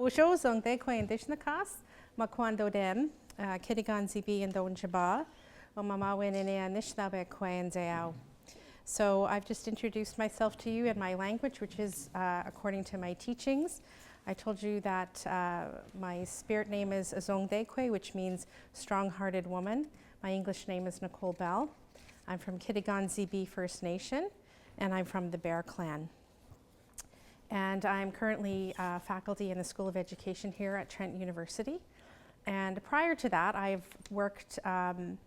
Ujo zong de kwen dishnakas, makwando dem, kitigan zibi and don jaba, o mama winene nishnabe kwen deao. So I've just introduced myself to you in my language, which is according to my teachings. I told you that my spirit name is Azongdekwe, which means strong-hearted woman. My English name is Nicole Bell. I'm from Kitigan Zibi First Nation, and I'm from the Bear Clan. And I'm currently faculty in the School of Education here at Trent University. And prior to that, I've worked in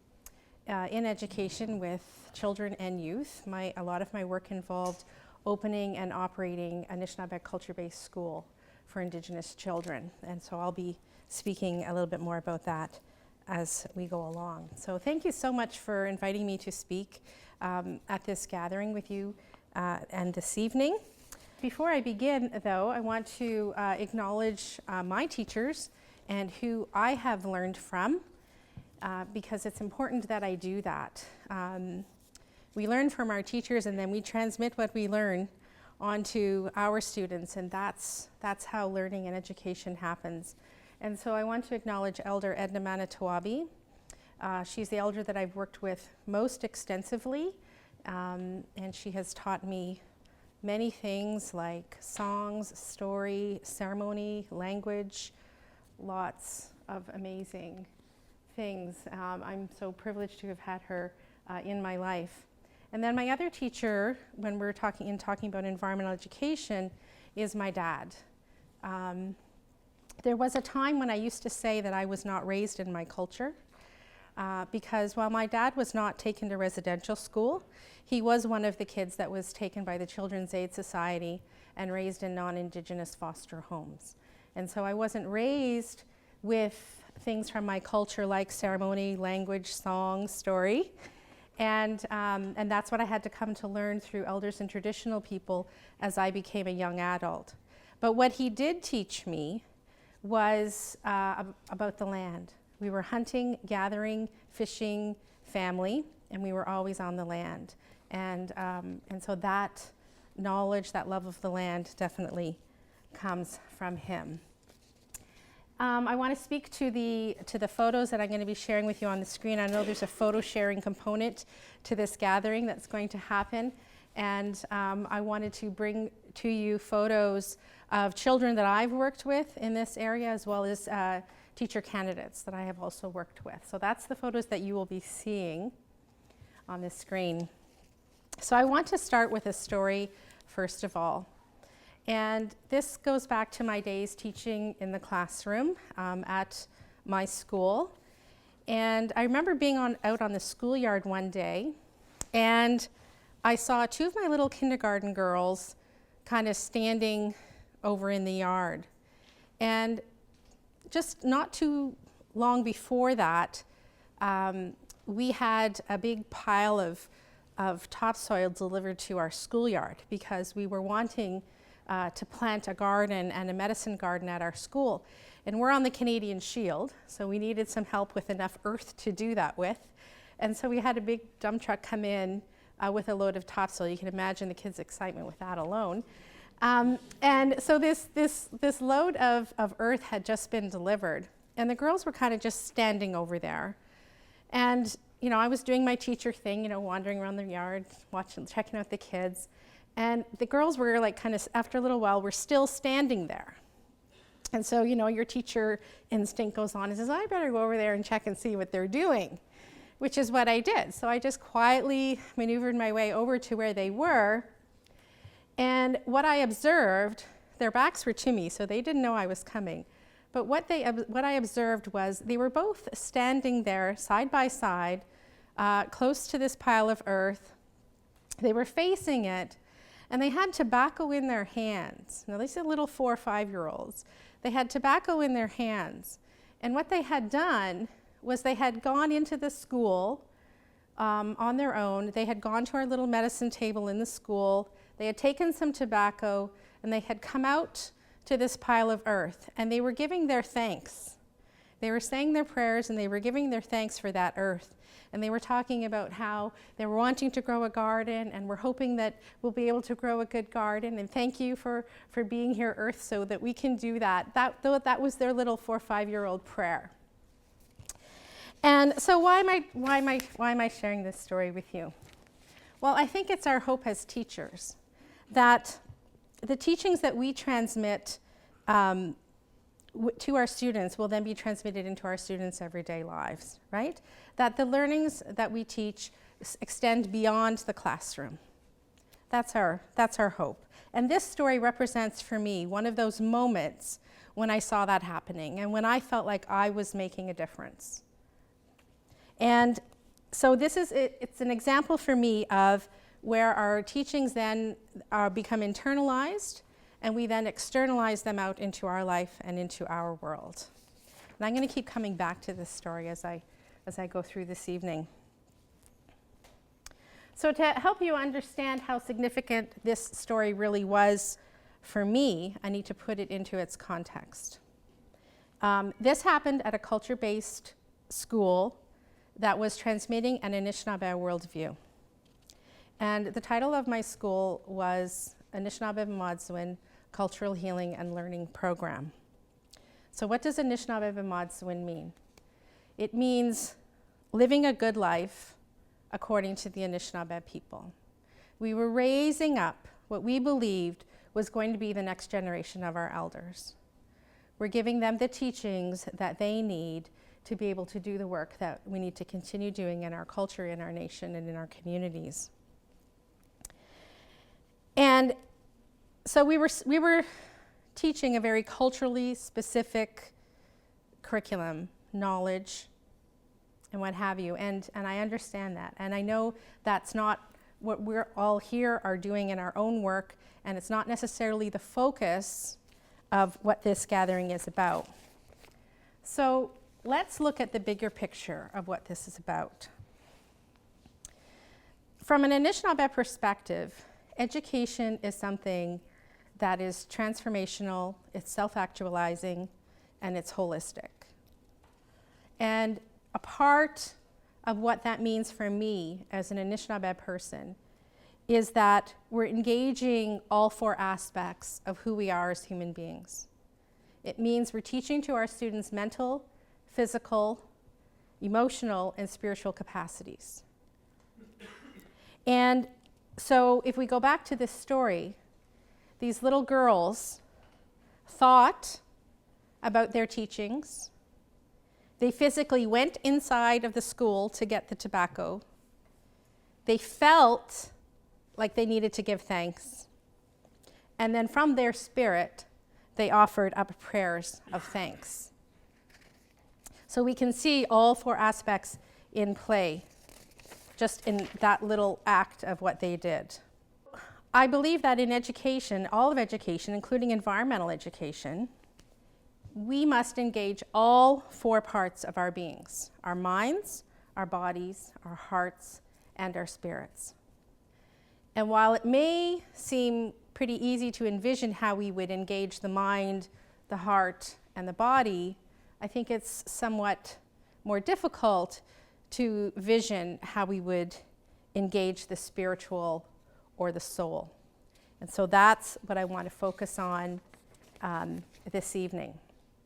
education with children and youth. A lot of my work involved opening and operating a Anishinaabe culture-based school for Indigenous children. And so I'll be speaking a little bit more about that as we go along. So thank you so much for inviting me to speak at this gathering with you and this evening. Before I begin, though, I want to acknowledge my teachers and who I have learned from, because it's important that I do that. We learn from our teachers and then we transmit what we learn onto our students, and that's how learning and education happens. And so I want to acknowledge Elder Edna Manitowabi. She's the elder that I've worked with most extensively, and she has taught me many things like songs, story, ceremony, language, lots of amazing things. I'm so privileged to have had her in my life. And then my other teacher, when we're talking about environmental education, is my dad. There was a time when I used to say that I was not raised in my culture, because while my dad was not taken to residential school, he was one of the kids that was taken by the Children's Aid Society and raised in non-Indigenous foster homes. And so I wasn't raised with things from my culture like ceremony, language, song, story. And that's what I had to come to learn through elders and traditional people as I became a young adult. But what he did teach me was about the land. We were hunting, gathering, fishing, family, and we were always on the land. And so that knowledge, that love of the land definitely comes from him. I want to speak to the photos that I'm going to be sharing with you on the screen. I know there's a photo sharing component to this gathering that's going to happen, and I wanted to bring to you photos of children that I've worked with in this area, as well as teacher candidates that I have also worked with. So that's the photos that you will be seeing on the screen. So I want to start with a story first of all. And this goes back to my days teaching in the classroom at my school. And I remember being out on the schoolyard one day, and I saw two of my little kindergarten girls kind of standing over in the yard. And just not too long before that, we had a big pile of topsoil delivered to our schoolyard because we were wanting to plant a garden and a medicine garden at our school. And we're on the Canadian Shield, so we needed some help with enough earth to do that with. And so we had a big dump truck come in with a load of topsoil. You can imagine the kids' excitement with that alone. And so this load of earth had just been delivered, and the girls were kind of just standing over there. And you know, I was doing my teacher thing, you know, wandering around the yard, checking out the kids. And the girls were like kind of, after a little while, were still standing there. And so, you know, your teacher instinct goes on and says, I better go over there and check and see what they're doing, which is what I did. So I just quietly maneuvered my way over to where they were. And what I observed, their backs were to me, so they didn't know I was coming. But what I observed was they were both standing there side by side, close to this pile of earth. They were facing it, and they had tobacco in their hands. Now, these are little 4 or 5-year-olds. They had tobacco in their hands. And what they had done was they had gone into the school on their own. They had gone to our little medicine table in the school. They had taken some tobacco, and they had come out to this pile of earth, and they were giving their thanks. They were saying their prayers, and they were giving their thanks for that earth, And they were talking about how they were wanting to grow a garden, and we're hoping that we'll be able to grow a good garden. And thank you for being here, Earth, so that we can do that. That was their little 4 or 5-year-old prayer. And so why am I sharing this story with you? Well, I think it's our hope as teachers that the teachings that we transmit to our students will then be transmitted into our students' everyday lives, right? That the learnings that we teach extend beyond the classroom. That's our hope. And this story represents for me one of those moments when I saw that happening and when I felt like I was making a difference. And so it's an example for me of where our teachings then become internalized, and we then externalize them out into our life and into our world. And I'm going to keep coming back to this story as I go through this evening. So to help you understand how significant this story really was for me, I need to put it into its context. This happened at a culture-based school that was transmitting an Anishinaabe worldview. And the title of my school was Anishinaabe Cultural Healing and Learning Program. So what does Anishinaabe mean? It means living a good life according to the Anishinaabe people. We were raising up what we believed was going to be the next generation of our elders. We're giving them the teachings that they need to be able to do the work that we need to continue doing in our culture, in our nation, and in our communities. And so we were teaching a very culturally specific curriculum, knowledge, and what have you. And I understand that. And I know that's not what we're all here are doing in our own work, and it's not necessarily the focus of what this gathering is about. So let's look at the bigger picture of what this is about. From an Anishinaabe perspective, education is something that is transformational, it's self-actualizing, and it's holistic. And a part of what that means for me as an Anishinaabe person is that we're engaging all 4 aspects of who we are as human beings. It means we're teaching to our students mental, physical, emotional, and spiritual capacities. And so if we go back to this story, these little girls thought about their teachings. They physically went inside of the school to get the tobacco. They felt like they needed to give thanks. And then from their spirit, they offered up prayers of thanks. So we can see all 4 aspects in play, just in that little act of what they did. I believe that in education, all of education, including environmental education, we must engage all 4 parts of our beings: our minds, our bodies, our hearts, and our spirits. And while it may seem pretty easy to envision how we would engage the mind, the heart, and the body, I think it's somewhat more difficult to vision how we would engage the spiritual or the soul. And so that's what I want to focus on this evening.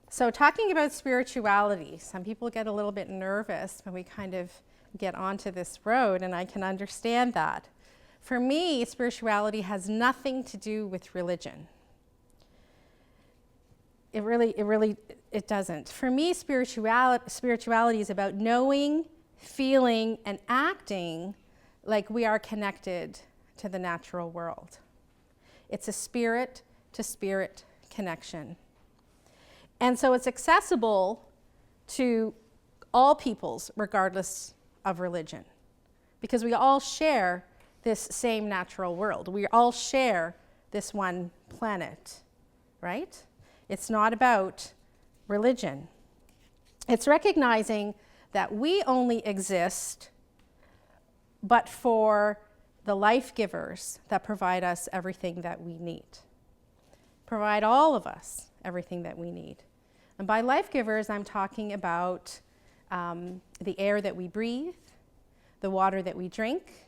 So talking about spirituality, some people get a little bit nervous when we kind of get onto this road, and I can understand that. For me, spirituality has nothing to do with religion. It doesn't. For me, spirituality is about knowing, feeling, and acting like we are connected to the natural world. It's a spirit-to-spirit connection. And so it's accessible to all peoples, regardless of religion, because we all share this same natural world. We all share this one planet, right? It's not about religion. It's recognizing that we only exist but for the life givers that provide us everything that we need. Provide all of us everything that we need. And by life givers, I'm talking about the air that we breathe, the water that we drink,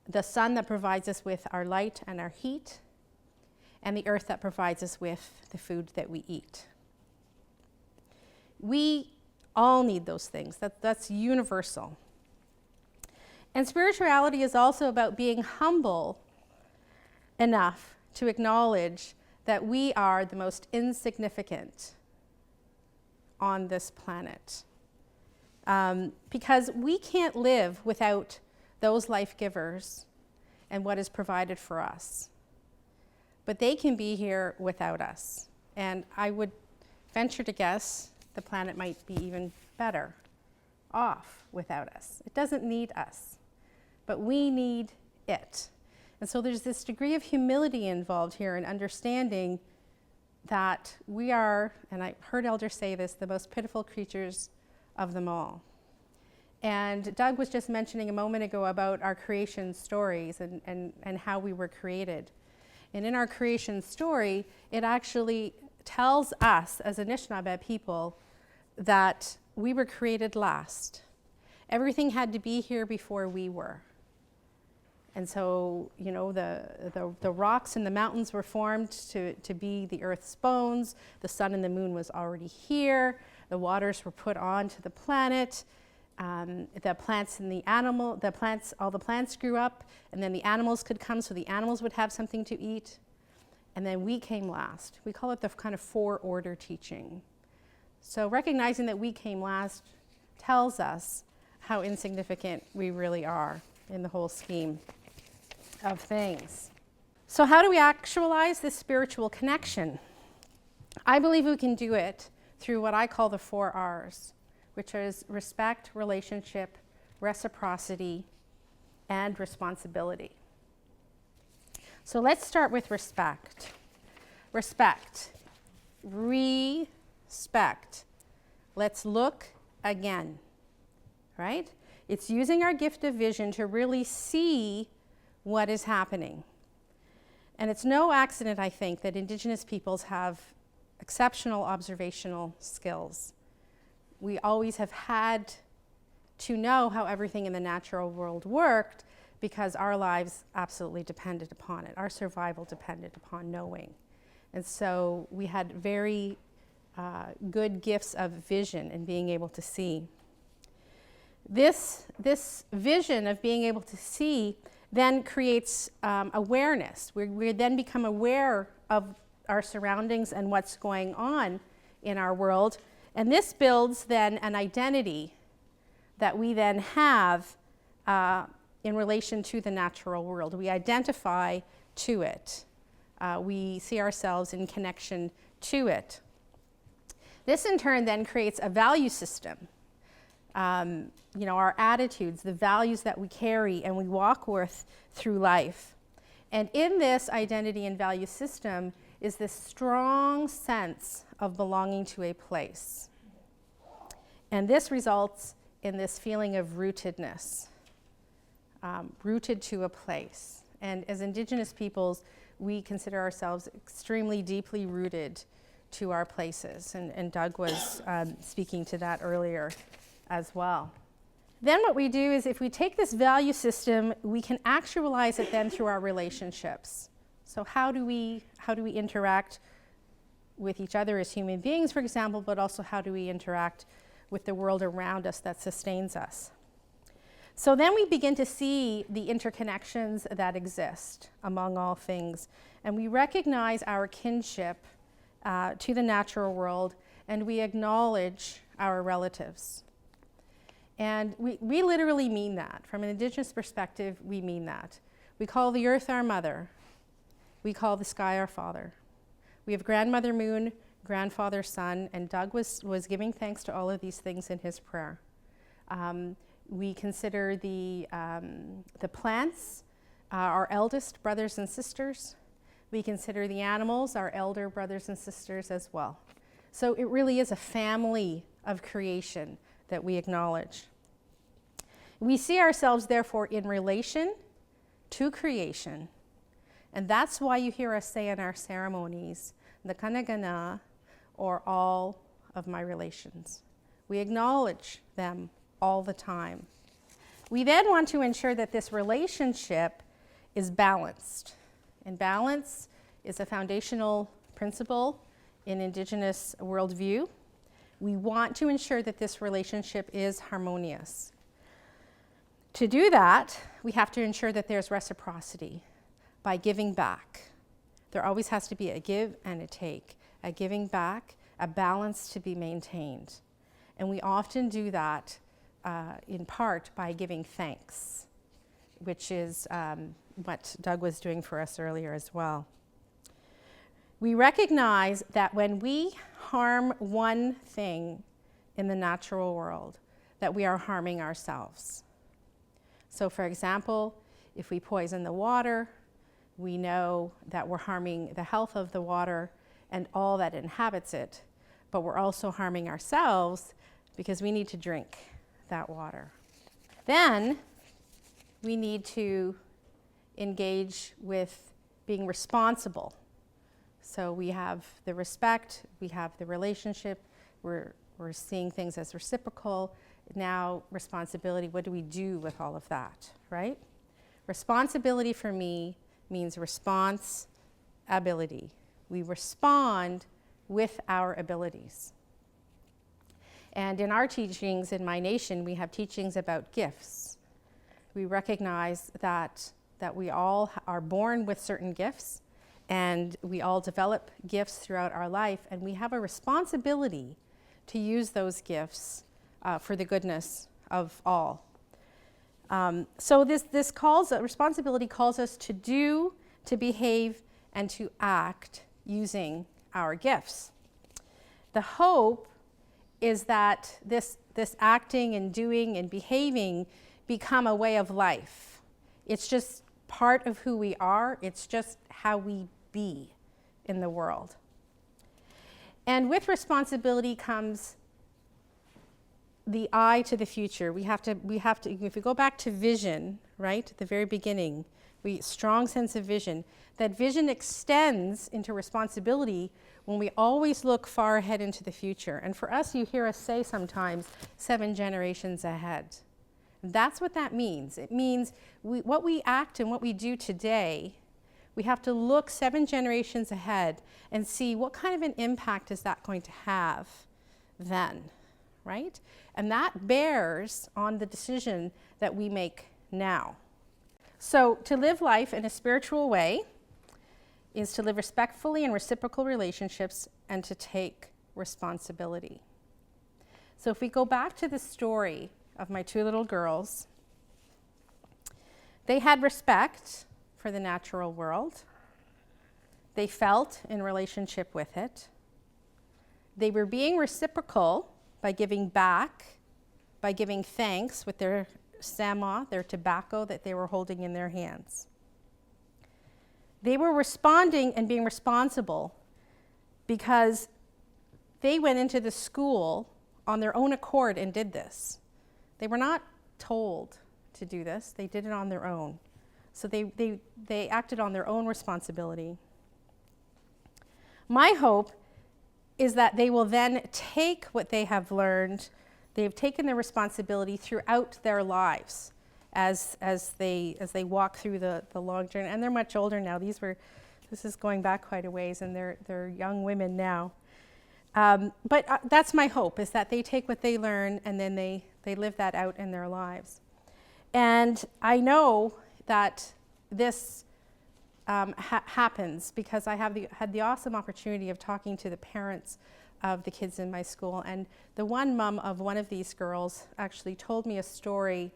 the sun that provides us with our light and our heat, and the earth that provides us with the food that we eat. We all need those things. That's universal. And spirituality is also about being humble enough to acknowledge that we are the most insignificant on this planet. Because we can't live without those life givers and what is provided for us. But they can be here without us. And I would venture to guess the planet might be even better off without us. It doesn't need us, but we need it. And so there's this degree of humility involved here in understanding that we are, and I heard elders say this, the most pitiful creatures of them all. And Doug was just mentioning a moment ago about our creation stories and how we were created. And in our creation story, it actually tells us as Anishinaabe people that we were created last. Everything had to be here before we were. And so, you know, the rocks and the mountains were formed to be the earth's bones. The sun and the moon was already here. The waters were put onto the planet. The plants and all the plants grew up, and then the animals could come, so the animals would have something to eat. And then we came last. We call it the kind of four-order teaching. So recognizing that we came last tells us how insignificant we really are in the whole scheme of things. So how do we actualize this spiritual connection? I believe we can do it through what I call the 4 R's, which is respect, relationship, reciprocity, and responsibility. So let's start with respect. Respect. Respect. Let's look again, right? It's using our gift of vision to really see what is happening. And it's no accident, I think, that Indigenous peoples have exceptional observational skills. We always have had to know how everything in the natural world worked because our lives absolutely depended upon it. Our survival depended upon knowing. And so we had very good gifts of vision and being able to see. This vision of being able to see then creates awareness. We then become aware of our surroundings and what's going on in our world. And this builds then an identity that we then have in relation to the natural world. We identify to it. We see ourselves in connection to it. This in turn then creates a value system. Our attitudes, the values that we carry and we walk with through life. And in this identity and value system is this strong sense of belonging to a place. And this results in this feeling of rootedness, rooted to a place. And as Indigenous peoples, we consider ourselves extremely deeply rooted to our places. And Doug was speaking to that earlier as well. Then what we do is if we take this value system, we can actualize it then through our relationships. So how do we interact with each other as human beings, for example, but also how do we interact with the world around us that sustains us? So then we begin to see the interconnections that exist among all things, and we recognize our kinship to the natural world, and we acknowledge our relatives. And we literally mean that. From an Indigenous perspective, we mean that. We call the earth our mother. We call the sky our father. We have grandmother moon, grandfather sun, and Doug was giving thanks to all of these things in his prayer. We consider the plants our eldest brothers and sisters. We consider the animals our elder brothers and sisters as well. So it really is a family of creation that we acknowledge. We see ourselves, therefore, in relation to creation. And that's why you hear us say in our ceremonies, the kanagana, or all of my relations. We acknowledge them all the time. We then want to ensure that this relationship is balanced. And balance is a foundational principle in Indigenous worldview. We want to ensure that this relationship is harmonious. To do that, we have to ensure that there's reciprocity by giving back. There always has to be a give and a take, a giving back, a balance to be maintained. And we often do that in part by giving thanks, which is what Doug was doing for us earlier as well. We recognize that when we harm one thing in the natural world, that we are harming ourselves. So for example, if we poison the water, we know that we're harming the health of the water and all that inhabits it, but we're also harming ourselves because we need to drink that water. Then we need to engage with being responsible. So we have the respect, we have the relationship, we're seeing things as reciprocal. Now responsibility, what do we do with all of that, right? Responsibility for me means response ability. We respond with our abilities. And in our teachings in my nation, we have teachings about gifts. We recognize that we all are born with certain gifts, and we all develop gifts throughout our life, and we have a responsibility to use those gifts for the goodness of all. So responsibility calls us to do, to behave, and to act using our gifts. The hope is that this acting and doing and behaving become a way of life. It's just part of who we are. It's just how we be in the world. And with responsibility comes the eye to the future. We have to, if we go back to vision, right, at the very beginning, strong sense of vision. That vision extends into responsibility when we always look far ahead into the future. And for us, you hear us say sometimes 7 generations ahead. That's what that means. It means what we act and what we do today, we have to look 7 generations ahead and see what kind of an impact is that going to have then, right? And that bears on the decision that we make now. So to live life in a spiritual way is to live respectfully in reciprocal relationships and to take responsibility. So if we go back to the story of my 2 little girls, they had respect for the natural world. They felt in relationship with it. They were being reciprocal by giving back, by giving thanks with their sama, their tobacco that they were holding in their hands. They were responding and being responsible because they went into the school on their own accord and did this. They were not told to do this. They did it on their own. So they acted on their own responsibility. My hope is that they will then take what they have learned. They have taken their responsibility throughout their lives as they walk through the long journey. And they're much older now. This is going back quite a ways, and they're young women now. But that's my hope, is that they take what they learn and then they live that out in their lives. And I know that this happens because I had the awesome opportunity of talking to the parents of the kids in my school. And the one mom of one of these girls actually told me a story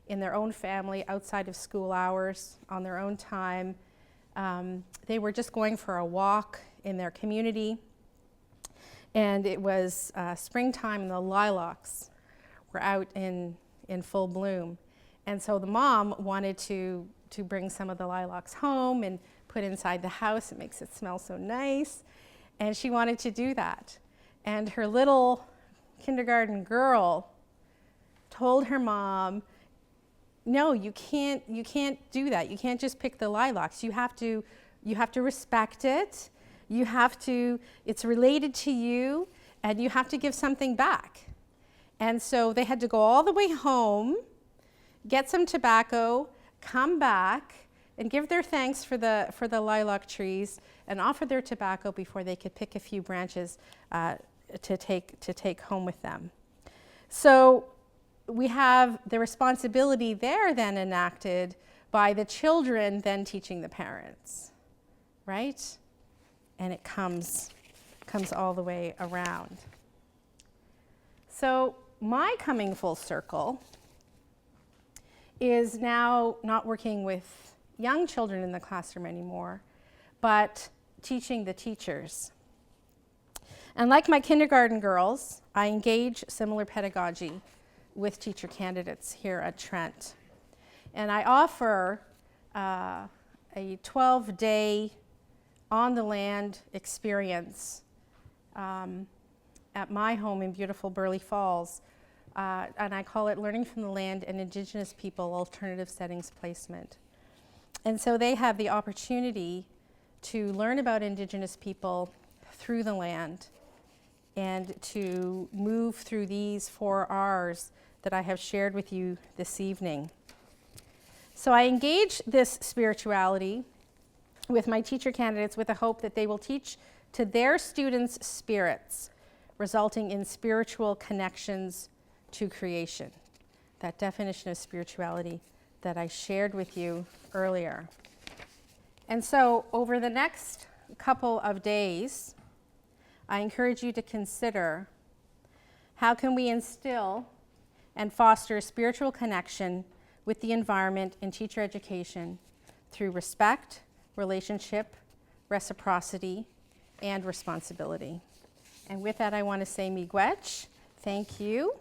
in their own family, outside of school hours, on their own time. They were just going for a walk in their community. And it was springtime, and the lilacs were out in full bloom. And so the mom wanted to bring some of the lilacs home and put inside the house. It makes it smell so nice. And she wanted to do that. And her little kindergarten girl told her mom, no, you can't do that. You can't just pick the lilacs. You have to respect it. It's related to you, and you have to give something back. And so they had to go all the way home get some tobacco, come back, and give their thanks for the lilac trees, and offer their tobacco before they could pick a few branches to take home with them. So we have the responsibility there then enacted by the children then teaching the parents, right? And it comes all the way around. So my coming full circle is now not working with young children in the classroom anymore, but teaching the teachers. And like my kindergarten girls, I engage similar pedagogy with teacher candidates here at Trent. And I offer a 12-day on-the-land experience at my home in beautiful Burleigh Falls. And I call it Learning from the Land and Indigenous People Alternative Settings Placement. And so they have the opportunity to learn about Indigenous people through the land and to move through these 4 R's that I have shared with you this evening. So I engage this spirituality with my teacher candidates with the hope that they will teach to their students' spirits, resulting in spiritual connections to creation. That definition of spirituality that I shared with you earlier. And so over the next couple of days, I encourage you to consider how can we instill and foster a spiritual connection with the environment in teacher education through respect, relationship, reciprocity, and responsibility. And with that, I want to say miigwech. Thank you.